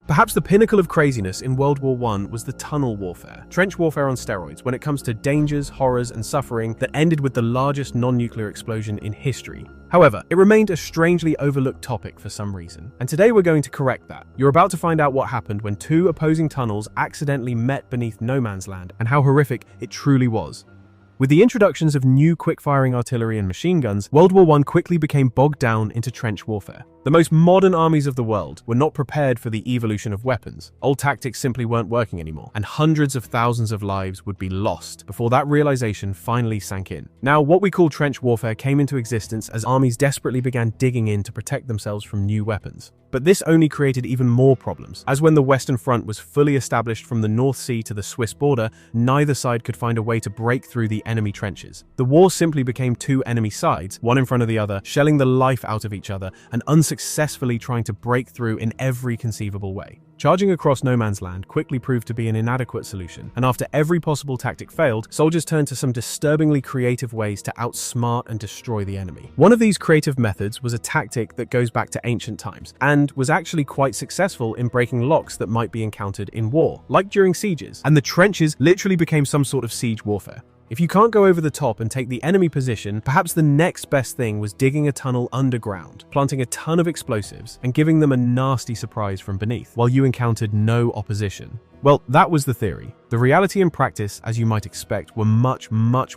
Perhaps the pinnacle of craziness in World War I was the tunnel warfare, trench warfare on steroids, when it comes to dangers, horrors, and suffering that ended with the largest non-nuclear explosion in history. However, it remained a strangely overlooked topic for some reason, and today we're going to correct that. You're about to find out what happened when two opposing tunnels accidentally met beneath no man's land, and how horrific it truly was. With the introductions of new quick-firing artillery and machine guns, World War I quickly became bogged down into trench warfare. The most modern armies of the world were not prepared for the evolution of weapons. Old tactics simply weren't working anymore, and hundreds of thousands of lives would be lost before that realization finally sank in. Now, what we call trench warfare came into existence as armies desperately began digging in to protect themselves from new weapons. But this only created even more problems, as when the Western Front was fully established from the North Sea to the Swiss border, neither side could find a way to break through the enemy trenches. The war simply became two enemy sides, one in front of the other, shelling the life out of each other and unsuccessfully trying to break through in every conceivable way. Charging across no man's land quickly proved to be an inadequate solution, and after every possible tactic failed, soldiers turned to some disturbingly creative ways to outsmart and destroy the enemy. One of these creative methods was a tactic that goes back to ancient times, and was actually quite successful in breaking locks that might be encountered in war, like during sieges, and the trenches literally became some sort of siege warfare. If you can't go over the top and take the enemy position, perhaps the next best thing was digging a tunnel underground, planting a ton of explosives, and giving them a nasty surprise from beneath, while you encountered no opposition. Well, that was the theory. The reality and practice, as you might expect, were much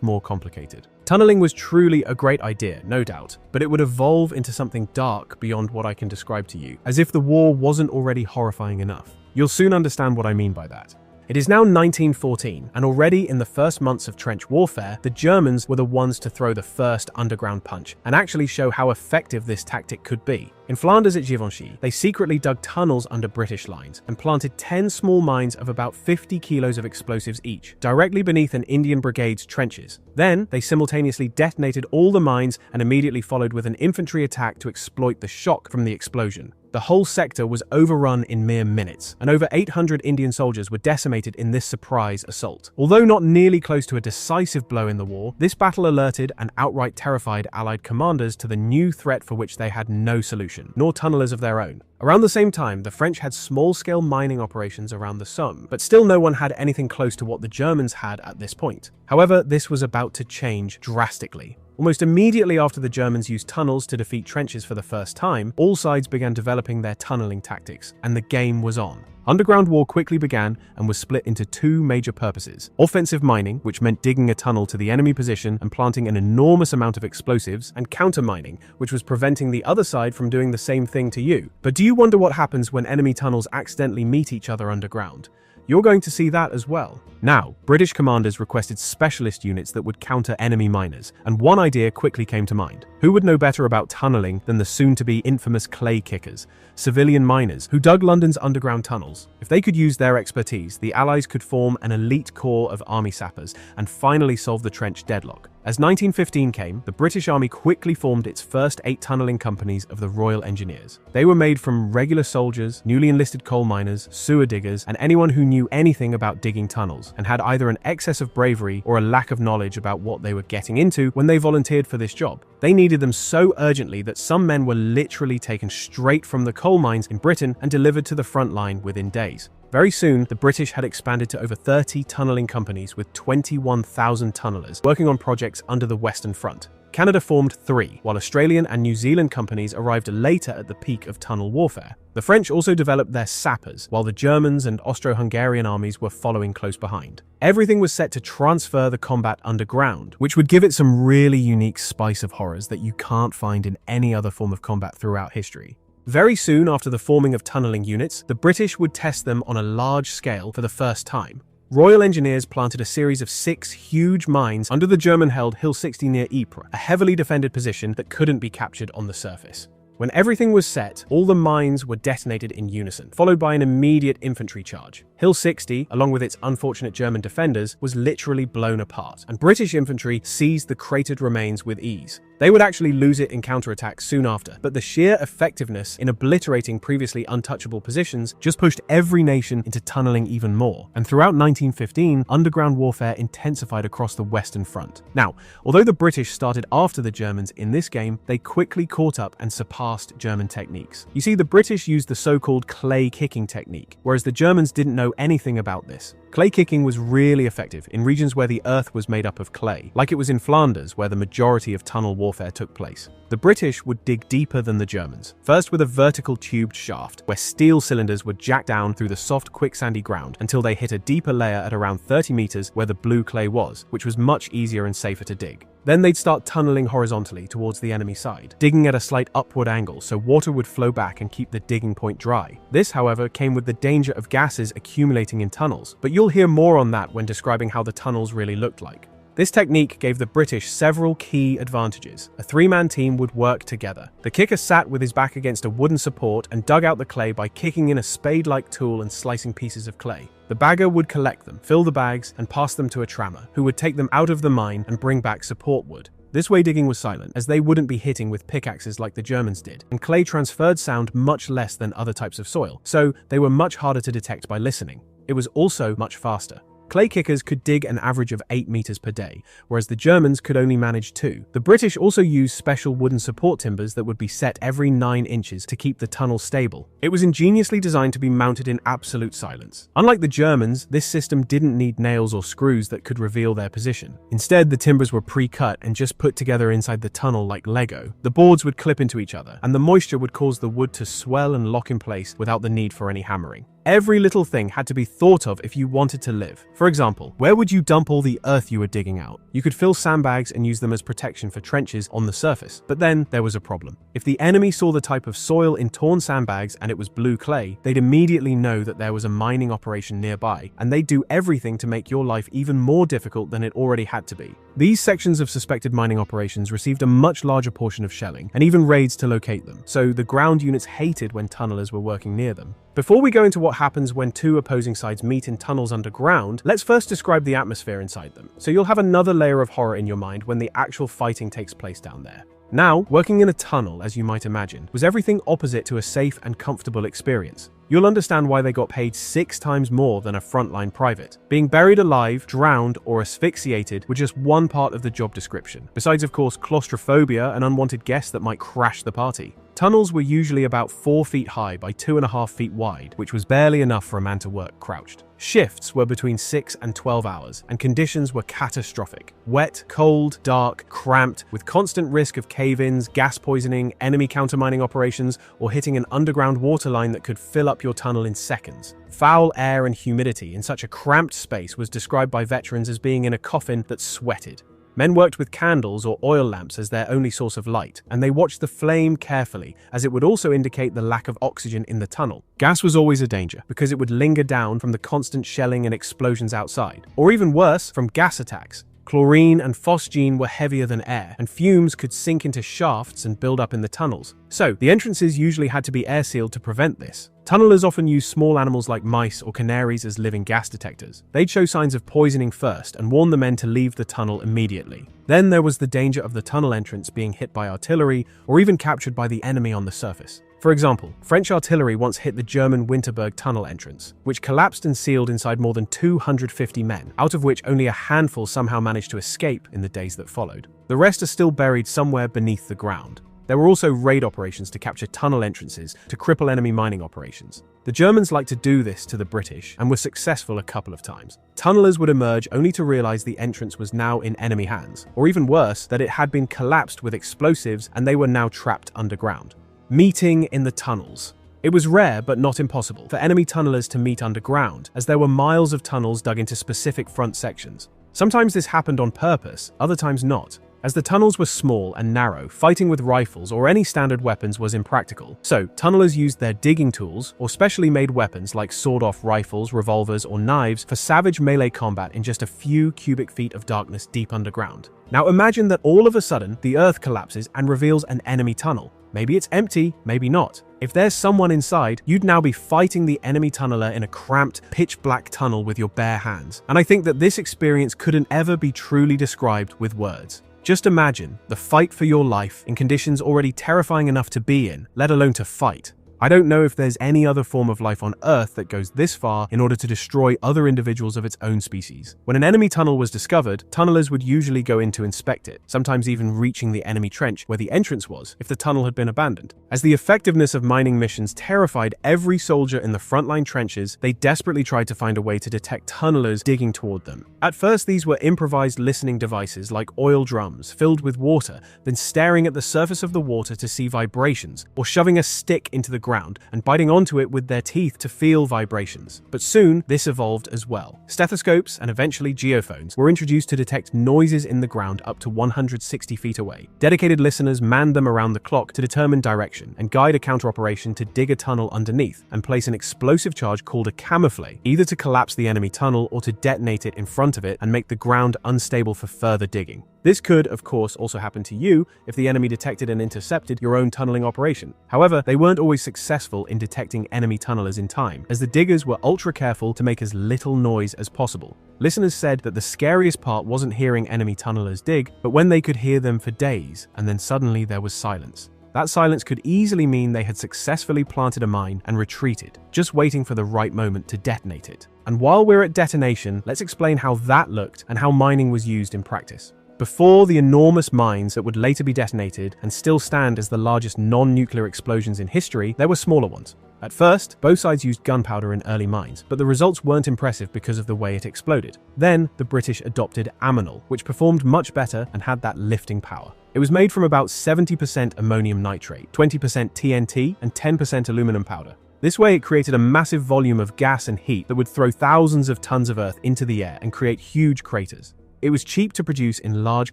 more complicated. Tunneling was truly a great idea, no doubt, but it would evolve into something dark beyond what I can describe to you, as if the war wasn't already horrifying enough. You'll soon understand what I mean by that. It is now 1914, and already in the first months of trench warfare, the Germans were the ones to throw the first underground punch, and actually show how effective this tactic could be. In Flanders at Givenchy, they secretly dug tunnels under British lines, and planted 10 small mines of about 50 kilos of explosives each, directly beneath an Indian brigade's trenches. Then, they simultaneously detonated all the mines and immediately followed with an infantry attack to exploit the shock from the explosion. The whole sector was overrun in mere minutes, and over 800 Indian soldiers were decimated in this surprise assault. Although not nearly close to a decisive blow in the war, this battle alerted and outright terrified Allied commanders to the new threat for which they had no solution, nor tunnelers of their own. Around the same time, the French had small-scale mining operations around the Somme, but still no one had anything close to what the Germans had at this point. However, this was about to change drastically. Almost immediately after the Germans used tunnels to defeat trenches for the first time, all sides began developing their tunneling tactics, and the game was on. Underground war quickly began and was split into two major purposes. Offensive mining, which meant digging a tunnel to the enemy position and planting an enormous amount of explosives, and countermining, which was preventing the other side from doing the same thing to you. But do you wonder what happens when enemy tunnels accidentally meet each other underground? You're going to see that as well. Now, British commanders requested specialist units that would counter enemy miners, and one idea quickly came to mind. Who would know better about tunneling than the soon-to-be infamous clay kickers, civilian miners who dug London's underground tunnels? If they could use their expertise, the Allies could form an elite corps of army sappers and finally solve the trench deadlock. As 1915 came, the British Army quickly formed its first 8 tunneling companies of the Royal Engineers. They were made from regular soldiers, newly enlisted coal miners, sewer diggers, and anyone who knew anything about digging tunnels, and had either an excess of bravery or a lack of knowledge about what they were getting into when they volunteered for this job. They needed them so urgently that some men were literally taken straight from the coal mines in Britain and delivered to the front line within days. Very soon, the British had expanded to over 30 tunneling companies with 21,000 tunnelers working on projects under the Western Front. Canada formed 3, while Australian and New Zealand companies arrived later at the peak of tunnel warfare. The French also developed their sappers, while the Germans and Austro-Hungarian armies were following close behind. Everything was set to transfer the combat underground, which would give it some really unique spice of horrors that you can't find in any other form of combat throughout history. Very soon after the forming of tunneling units, the British would test them on a large scale for the first time. Royal Engineers planted a series of 6 huge mines under the German-held Hill 60 near Ypres, a heavily defended position that couldn't be captured on the surface. When everything was set, all the mines were detonated in unison, followed by an immediate infantry charge. Hill 60, along with its unfortunate German defenders, was literally blown apart, and British infantry seized the cratered remains with ease. They would actually lose it in counterattacks soon after, but the sheer effectiveness in obliterating previously untouchable positions just pushed every nation into tunneling even more. And throughout 1915, underground warfare intensified across the Western Front. Now, although the British started after the Germans in this game, they quickly caught up and surpassed past German techniques. You see, the British used the so-called clay kicking technique, whereas the Germans didn't know anything about this. Clay kicking was really effective in regions where the earth was made up of clay, like it was in Flanders where the majority of tunnel warfare took place. The British would dig deeper than the Germans, first with a vertical tubed shaft, where steel cylinders were jacked down through the soft quicksandy ground until they hit a deeper layer at around 30 meters where the blue clay was, which was much easier and safer to dig. Then they'd start tunneling horizontally towards the enemy side, digging at a slight upward angle so water would flow back and keep the digging point dry. This, however, came with the danger of gases accumulating in tunnels, but you'll hear more on that when describing how the tunnels really looked like. This technique gave the British several key advantages. A three-man team would work together. The kicker sat with his back against a wooden support and dug out the clay by kicking in a spade-like tool and slicing pieces of clay. The bagger would collect them, fill the bags, and pass them to a trammer, who would take them out of the mine and bring back support wood. This way digging was silent, as they wouldn't be hitting with pickaxes like the Germans did, and clay transferred sound much less than other types of soil, so they were much harder to detect by listening. It was also much faster. Clay kickers could dig an average of 8 meters per day, whereas the Germans could only manage 2. The British also used special wooden support timbers that would be set every 9 inches to keep the tunnel stable. It was ingeniously designed to be mounted in absolute silence. Unlike the Germans, this system didn't need nails or screws that could reveal their position. Instead, the timbers were pre-cut and just put together inside the tunnel like Lego. The boards would clip into each other, and the moisture would cause the wood to swell and lock in place without the need for any hammering. Every little thing had to be thought of if you wanted to live. For example, where would you dump all the earth you were digging out? You could fill sandbags and use them as protection for trenches on the surface. But then there was a problem. If the enemy saw the type of soil in torn sandbags and it was blue clay, they'd immediately know that there was a mining operation nearby, and they'd do everything to make your life even more difficult than it already had to be. These sections of suspected mining operations received a much larger portion of shelling, and even raids to locate them, so the ground units hated when tunnelers were working near them. Before we go into what happens when two opposing sides meet in tunnels underground, let's first describe the atmosphere inside them, so you'll have another layer of horror in your mind when the actual fighting takes place down there. Now, working in a tunnel, as you might imagine, was everything opposite to a safe and comfortable experience. You'll understand why they got paid 6 times more than a frontline private. Being buried alive, drowned, or asphyxiated were just one part of the job description, besides of course claustrophobia and unwanted guests that might crash the party. Tunnels were usually about 4 feet high by 2.5 feet wide, which was barely enough for a man to work crouched. Shifts were between 6 and 12 hours, and conditions were catastrophic. Wet, cold, dark, cramped, with constant risk of cave-ins, gas poisoning, enemy countermining operations, or hitting an underground water line that could fill up your tunnel in seconds. Foul air and humidity in such a cramped space was described by veterans as being in a coffin that sweated. Men worked with candles or oil lamps as their only source of light, and they watched the flame carefully, as it would also indicate the lack of oxygen in the tunnel. Gas was always a danger, because it would linger down from the constant shelling and explosions outside, or even worse, from gas attacks. Chlorine and phosgene were heavier than air, and fumes could sink into shafts and build up in the tunnels. So, the entrances usually had to be air-sealed to prevent this. Tunnelers often used small animals like mice or canaries as living gas detectors. They'd show signs of poisoning first and warn the men to leave the tunnel immediately. Then there was the danger of the tunnel entrance being hit by artillery or even captured by the enemy on the surface. For example, French artillery once hit the German Winterberg tunnel entrance, which collapsed and sealed inside more than 250 men, out of which only a handful somehow managed to escape in the days that followed. The rest are still buried somewhere beneath the ground. There were also raid operations to capture tunnel entrances to cripple enemy mining operations. The Germans liked to do this to the British and were successful a couple of times. Tunnelers would emerge only to realize the entrance was now in enemy hands, or even worse, that it had been collapsed with explosives and they were now trapped underground. Meeting in the tunnels. It was rare, but not impossible, for enemy tunnelers to meet underground, as there were miles of tunnels dug into specific front sections. Sometimes this happened on purpose, other times not. As the tunnels were small and narrow, fighting with rifles or any standard weapons was impractical. So, tunnelers used their digging tools or specially made weapons like sawed-off rifles, revolvers, or knives for savage melee combat in just a few cubic feet of darkness deep underground. Now imagine that all of a sudden, the earth collapses and reveals an enemy tunnel. Maybe it's empty, maybe not. If there's someone inside, you'd now be fighting the enemy tunneler in a cramped, pitch-black tunnel with your bare hands. And I think that this experience couldn't ever be truly described with words. Just imagine the fight for your life in conditions already terrifying enough to be in, let alone to fight. I don't know if there's any other form of life on Earth that goes this far in order to destroy other individuals of its own species. When an enemy tunnel was discovered, tunnelers would usually go in to inspect it, sometimes even reaching the enemy trench where the entrance was if the tunnel had been abandoned. As the effectiveness of mining missions terrified every soldier in the frontline trenches, they desperately tried to find a way to detect tunnelers digging toward them. At first, these were improvised listening devices like oil drums filled with water, then staring at the surface of the water to see vibrations, or shoving a stick into the ground and biting onto it with their teeth to feel vibrations. But soon, this evolved as well. Stethoscopes and eventually geophones were introduced to detect noises in the ground up to 160 feet away. Dedicated listeners manned them around the clock to determine direction and guide a counter-operation to dig a tunnel underneath and place an explosive charge called a camouflet, either to collapse the enemy tunnel or to detonate it in front of it and make the ground unstable for further digging. This could, of course, also happen to you if the enemy detected and intercepted your own tunneling operation. However, they weren't always successful in detecting enemy tunnelers in time, as the diggers were ultra careful to make as little noise as possible. Listeners said that the scariest part wasn't hearing enemy tunnelers dig, but when they could hear them for days, and then suddenly there was silence. That silence could easily mean they had successfully planted a mine and retreated, just waiting for the right moment to detonate it. And while we're at detonation, let's explain how that looked and how mining was used in practice. Before the enormous mines that would later be detonated and still stand as the largest non-nuclear explosions in history, there were smaller ones. At first, both sides used gunpowder in early mines, but the results weren't impressive because of the way it exploded. Then, the British adopted ammonal, which performed much better and had that lifting power. It was made from about 70% ammonium nitrate, 20% TNT, and 10% aluminum powder. This way, it created a massive volume of gas and heat that would throw thousands of tons of earth into the air and create huge craters. It was cheap to produce in large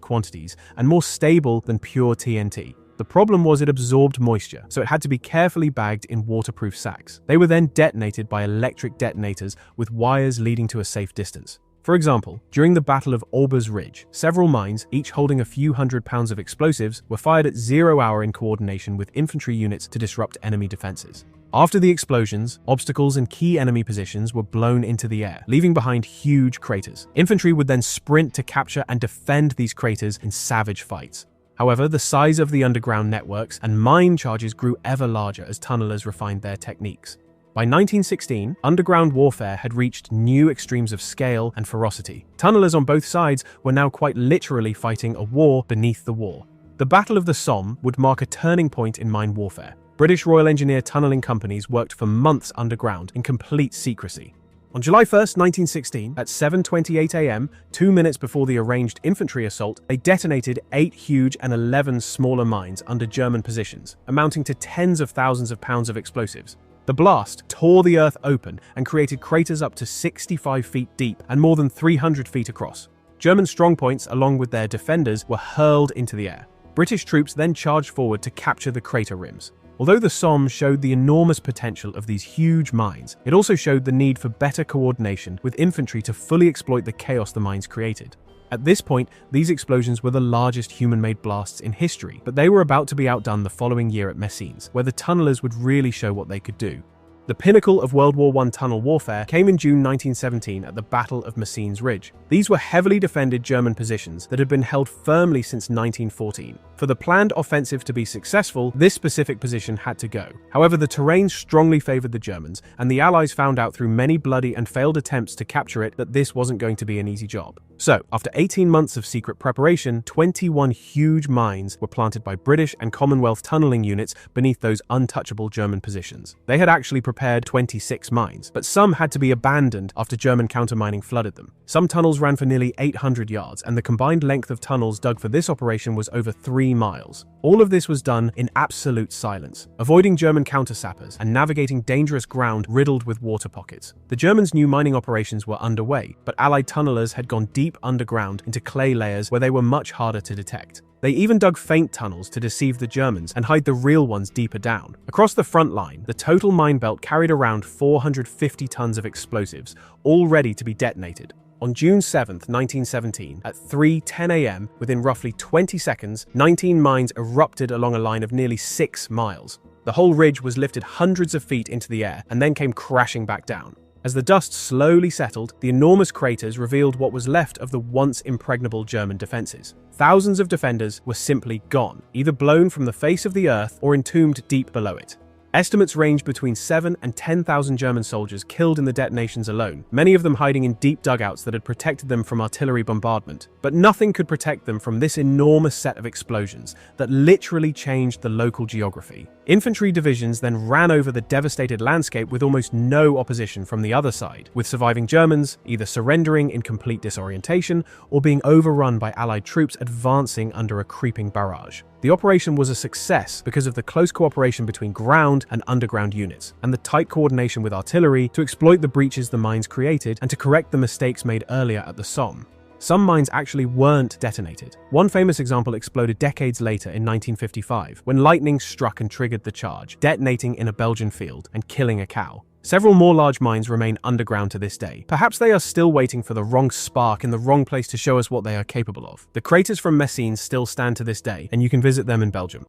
quantities and more stable than pure TNT. The problem was it absorbed moisture, so it had to be carefully bagged in waterproof sacks. They were then detonated by electric detonators with wires leading to a safe distance. For example, during the Battle of Messines Ridge, several mines, each holding a few hundred pounds of explosives, were fired at 0 hour in coordination with infantry units to disrupt enemy defenses. After the explosions, obstacles and key enemy positions were blown into the air, leaving behind huge craters. Infantry would then sprint to capture and defend these craters in savage fights. However, the size of the underground networks and mine charges grew ever larger as tunnelers refined their techniques. By 1916, underground warfare had reached new extremes of scale and ferocity. Tunnelers on both sides were now quite literally fighting a war beneath the war. The Battle of the Somme would mark a turning point in mine warfare. British Royal Engineer tunneling companies worked for months underground in complete secrecy. On July 1st, 1916, at 7:28 a.m., 2 minutes before the arranged infantry assault, they detonated 8 huge and 11 smaller mines under German positions, amounting to tens of thousands of pounds of explosives. The blast tore the earth open and created craters up to 65 feet deep and more than 300 feet across. German strongpoints, along with their defenders, were hurled into the air. British troops then charged forward to capture the crater rims. Although the Somme showed the enormous potential of these huge mines, it also showed the need for better coordination with infantry to fully exploit the chaos the mines created. At this point, these explosions were the largest human-made blasts in history, but they were about to be outdone the following year at Messines, where the tunnelers would really show what they could do. The pinnacle of World War I tunnel warfare came in June 1917 at the Battle of Messines Ridge. These were heavily defended German positions that had been held firmly since 1914. For the planned offensive to be successful, this specific position had to go. However, the terrain strongly favored the Germans, and the Allies found out through many bloody and failed attempts to capture it that this wasn't going to be an easy job. So, after 18 months of secret preparation, 21 huge mines were planted by British and Commonwealth tunneling units beneath those untouchable German positions. They had actually prepared 26 mines, but some had to be abandoned after German countermining flooded them. Some tunnels ran for nearly 800 yards, and the combined length of tunnels dug for this operation was over 3 miles. All of this was done in absolute silence, avoiding German counter-sappers and navigating dangerous ground riddled with water pockets. The Germans knew mining operations were underway, but Allied tunnelers had gone deep underground into clay layers where they were much harder to detect. They even dug feint tunnels to deceive the Germans and hide the real ones deeper down. Across the front line, the total mine belt carried around 450 tons of explosives, all ready to be detonated. On June 7, 1917, at 3:10 a.m., within roughly 20 seconds, 19 mines erupted along a line of nearly 6 miles. The whole ridge was lifted hundreds of feet into the air and then came crashing back down. As the dust slowly settled, the enormous craters revealed what was left of the once impregnable German defenses. Thousands of defenders were simply gone, either blown from the face of the earth or entombed deep below it. Estimates range between 7,000 and 10,000 German soldiers killed in the detonations alone, many of them hiding in deep dugouts that had protected them from artillery bombardment. But nothing could protect them from this enormous set of explosions that literally changed the local geography. Infantry divisions then ran over the devastated landscape with almost no opposition from the other side, with surviving Germans either surrendering in complete disorientation or being overrun by Allied troops advancing under a creeping barrage. The operation was a success because of the close cooperation between ground and underground units, and the tight coordination with artillery to exploit the breaches the mines created and to correct the mistakes made earlier at the Somme. Some mines actually weren't detonated. One famous example exploded decades later in 1955, when lightning struck and triggered the charge, detonating in a Belgian field and killing a cow. Several more large mines remain underground to this day. Perhaps they are still waiting for the wrong spark in the wrong place to show us what they are capable of. The craters from Messines still stand to this day, and you can visit them in Belgium.